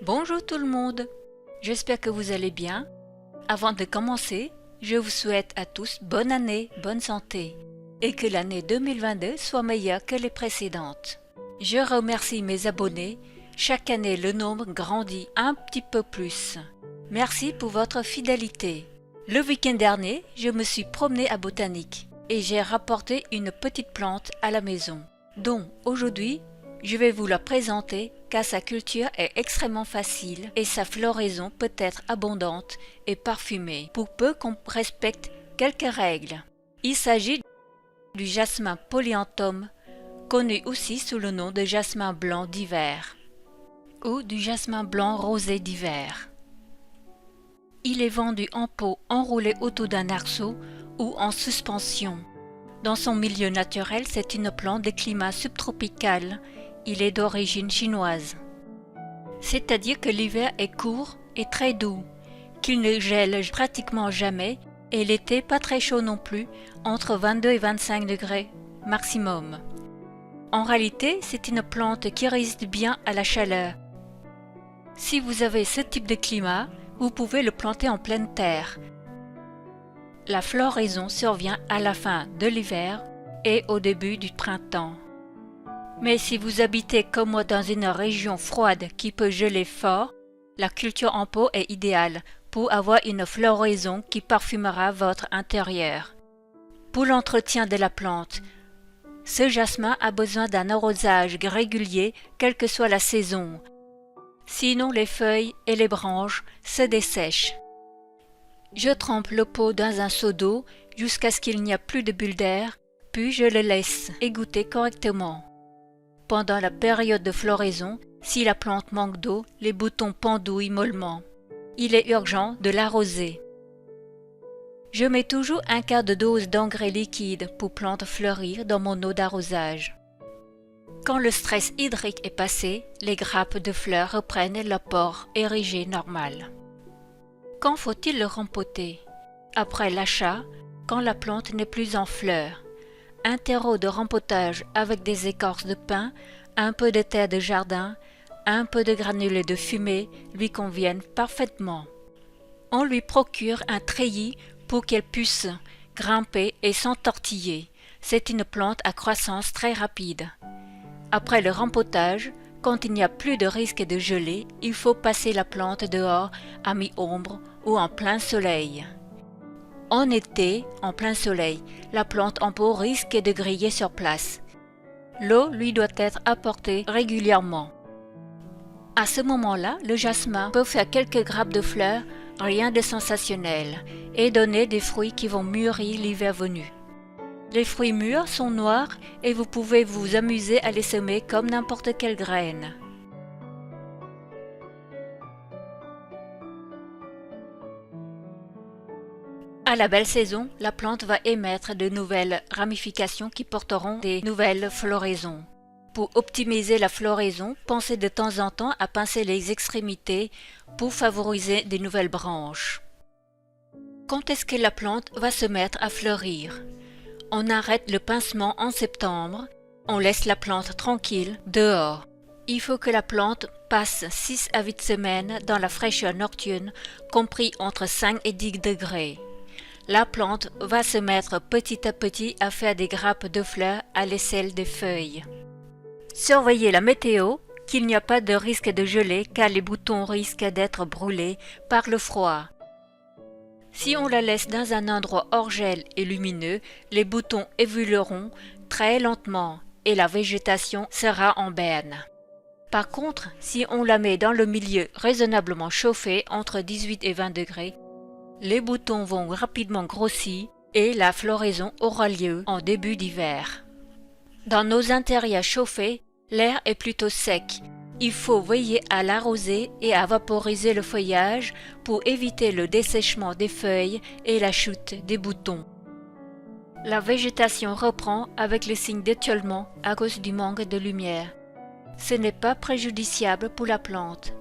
Bonjour tout le monde, j'espère que vous allez bien. Avant de commencer, je vous souhaite à tous bonne année, bonne santé et que l'année 2022 soit meilleure que les précédentes. Je remercie mes abonnés, chaque année le nombre grandit un petit peu plus. Merci pour votre fidélité. Le week-end dernier, je me suis promenée à Botanique et j'ai rapporté une petite plante à la maison, dont aujourd'hui je vais vous la présenter car sa culture est extrêmement facile et sa floraison peut être abondante et parfumée pour peu qu'on respecte quelques règles. Il s'agit du jasmin polyanthum, connu aussi sous le nom de jasmin blanc d'hiver ou du jasmin blanc rosé d'hiver. Il est vendu en pot enroulé autour d'un arceau ou en suspension. Dans son milieu naturel, c'est une plante de climat subtropical. Il est d'origine chinoise. C'est-à-dire que l'hiver est court et très doux, qu'il ne gèle pratiquement jamais et l'été pas très chaud non plus, entre 22 et 25 degrés maximum. En réalité, c'est une plante qui résiste bien à la chaleur. Si vous avez ce type de climat, vous pouvez le planter en pleine terre. La floraison survient à la fin de l'hiver et au début du printemps. Mais si vous habitez comme moi dans une région froide qui peut geler fort, la culture en pot est idéale pour avoir une floraison qui parfumera votre intérieur. Pour l'entretien de la plante, ce jasmin a besoin d'un arrosage régulier quelle que soit la saison. Sinon les feuilles et les branches se dessèchent. Je trempe le pot dans un seau d'eau jusqu'à ce qu'il n'y a plus de bulles d'air, puis je le laisse égoutter correctement. Pendant la période de floraison, si la plante manque d'eau, les boutons pendouillent mollement. Il est urgent de l'arroser. Je mets toujours un quart de dose d'engrais liquide pour plantes fleurir dans mon eau d'arrosage. Quand le stress hydrique est passé, les grappes de fleurs reprennent leur port érigé normal. Quand faut-il le rempoter? Après l'achat, quand la plante n'est plus en fleurs. Un terreau de rempotage avec des écorces de pin, un peu de terre de jardin, un peu de granulés de fumée lui conviennent parfaitement. On lui procure un treillis pour qu'elle puisse grimper et s'entortiller. C'est une plante à croissance très rapide. Après le rempotage, quand il n'y a plus de risque de geler, il faut passer la plante dehors à mi-ombre ou en plein soleil. En été, en plein soleil, la plante en pot risque de griller sur place. L'eau lui doit être apportée régulièrement. À ce moment-là, le jasmin peut faire quelques grappes de fleurs, rien de sensationnel, et donner des fruits qui vont mûrir l'hiver venu. Les fruits mûrs sont noirs et vous pouvez vous amuser à les semer comme n'importe quelle graine. À la belle saison, la plante va émettre de nouvelles ramifications qui porteront des nouvelles floraisons. Pour optimiser la floraison, pensez de temps en temps à pincer les extrémités pour favoriser des nouvelles branches. Quand est-ce que la plante va se mettre à fleurir? On arrête le pincement en septembre, on laisse la plante tranquille dehors. Il faut que la plante passe 6 à 8 semaines dans la fraîcheur nocturne, compris entre 5 et 10 degrés. La plante va se mettre petit à petit à faire des grappes de fleurs à l'aisselle des feuilles. Surveillez la météo, qu'il n'y a pas de risque de gelée car les boutons risquent d'être brûlés par le froid. Si on la laisse dans un endroit hors gel et lumineux, les boutons évolueront très lentement et la végétation sera en berne. Par contre, si on la met dans le milieu raisonnablement chauffé entre 18 et 20 degrés, les boutons vont rapidement grossir et la floraison aura lieu en début d'hiver. Dans nos intérieurs chauffés, l'air est plutôt sec. Il faut veiller à l'arroser et à vaporiser le feuillage pour éviter le dessèchement des feuilles et la chute des boutons. La végétation reprend avec les signes d'étiolement à cause du manque de lumière. Ce n'est pas préjudiciable pour la plante.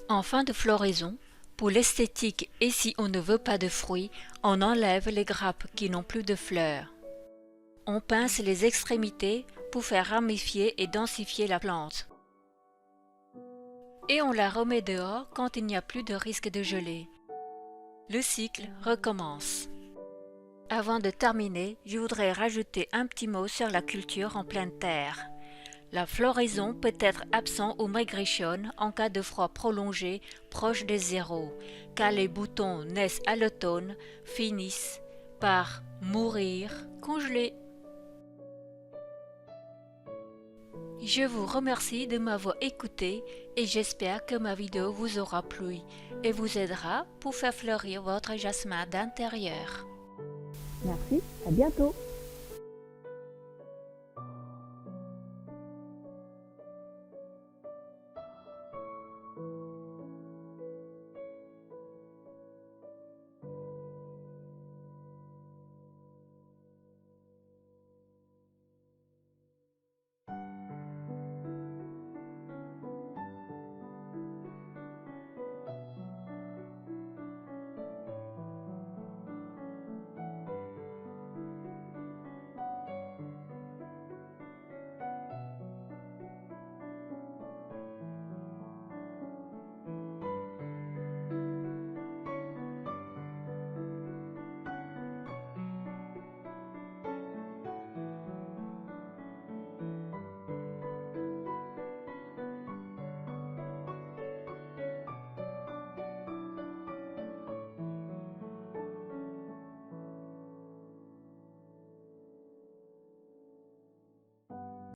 En fin de floraison, pour l'esthétique et si on ne veut pas de fruits, on enlève les grappes qui n'ont plus de fleurs. On pince les extrémités pour faire ramifier et densifier la plante. Et on la remet dehors quand il n'y a plus de risque de gelée. Le cycle recommence. Avant de terminer, je voudrais rajouter un petit mot sur la culture en pleine terre. La floraison peut être absente ou maigrichonne en cas de froid prolongé proche des zéros, car les boutons naissent à l'automne, finissent par mourir congelés. Je vous remercie de m'avoir écouté et j'espère que ma vidéo vous aura plu et vous aidera pour faire fleurir votre jasmin d'intérieur. Merci, à bientôt.